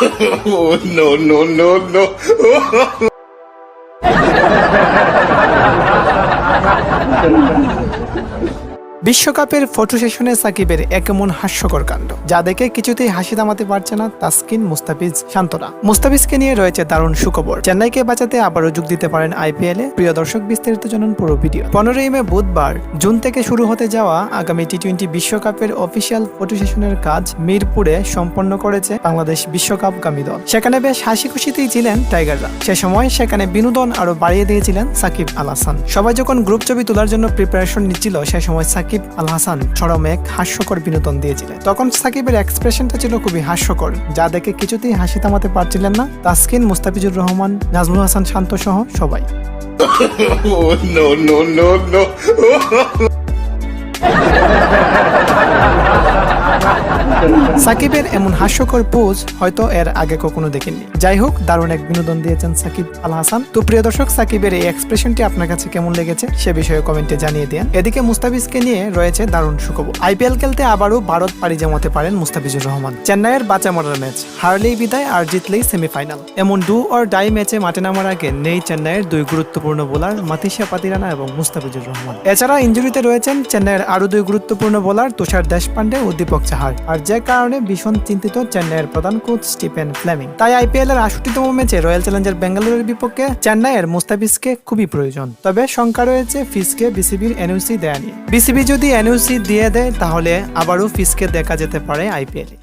Oh, no, no, no, no. বিশ্বকাপের photo সেশনে সাকিবের এমন হাস্যকর কাণ্ড যা দেখে কিছুতেই হাসি থামাতে পারছে না তাসকিন, মুস্তাফিজ, শান্তরা। মুস্তাফিজকে নিয়ে রয়েছে দারুণ সুখবর, চেন্নাইকে বাঁচাতে আবারও যোগ দিতে পারেন আইপিএলে। প্রিয় দর্শক, বিস্তারিত জানুন পুরো ভিডিও। 15ই মে বুধবার জুন থেকে শুরু হতে যাওয়া আগামী টি-20 বিশ্বকাপের অফিসিয়াল ফটো সেশনের কাজ মিরপুরে সম্পন্ন করেছে বাংলাদেশ বিশ্বকাপগামী দল। সেখানে বেশ হাসি খুশিতেই ছিলেন টাইগাররা। সে সময় সেখানে বিনোদন আরো বাড়িয়ে দিয়েছিলেন সাকিব আল হাসান। সবাই যখন গ্রুপ ছবি তোলার জন্য প্রিপারেশন নিচ্ছিল, সে সময় সাকিব আল হাসান চরম এক হাস্যকর বিনোদন দিয়েছিলেন। তখন সাকিবের এক্সপ্রেশনটা ছিল খুবই হাস্যকর, যা দেখে কিছুতেই হাসি থামাতে পারছিলেন না তাসকিন, মুস্তাফিজুর রহমান, নাজমুল হাসান শান্ত সহ সবাই। Oh, no, no, no, no. সাকিবের এমন হাস্যকর পোজ হয়তো এর আগে কখনো দেখেননি। যাই হোক, দারুণ এক বিনোদন দিয়েছেন সাকিব আল হাসান। তো প্রিয় দর্শক, সাকিবের এই এক্সপ্রেশনটি আপনার কাছে কেমন লেগেছে সে বিষয়ে কমেন্টে জানিয়ে দেন। এদিকে মুস্তাফিজকে নিয়ে রয়েছে দারুণ সুখবর। আইপিএল খেলতে আবারও ভারত পাড়ি জমাতে পারেন মুস্তাফিজুর রহমান। চেন্নাইয়ের বাঁচা মরার ম্যাচ, হারলেই বিদায় আর জিতলেই সেমিফাইনাল, এমন ডু অর ডাই ম্যাচে মাঠে নামার আগে নেই চেন্নাইয়ের দুই গুরুত্বপূর্ণ বোলার মাতিসা পাতিরানা এবং মুস্তাফিজুর রহমান। এছাড়া ইনজুরিতে রয়েছেন চেন্নাইয়ের আরো দুই গুরুত্বপূর্ণ বোলার তুষার দেশপান্ডে ও দীপক চাহার, আর যে কারণে ভীষণ চিন্তিত চেন্নাইয়ের প্রধান কোচ স্টিফেন ফ্লেমিং। তাই আইপিএল এর 68তম ম্যাচে রয়্যাল চ্যালেঞ্জার বেঙ্গালুরুর বিপক্ষে চেন্নাইয়ের মুস্তাফিজকে খুবই প্রয়োজন। তবে শঙ্কা রয়েছে ফিসকে বিসিবির এনওসি দেয়া নিয়ে। বিসিবি যদি এনওসি দিয়ে দেয় তাহলে আবারও ফিসকে দেখা যেতে পারে আইপিএলে।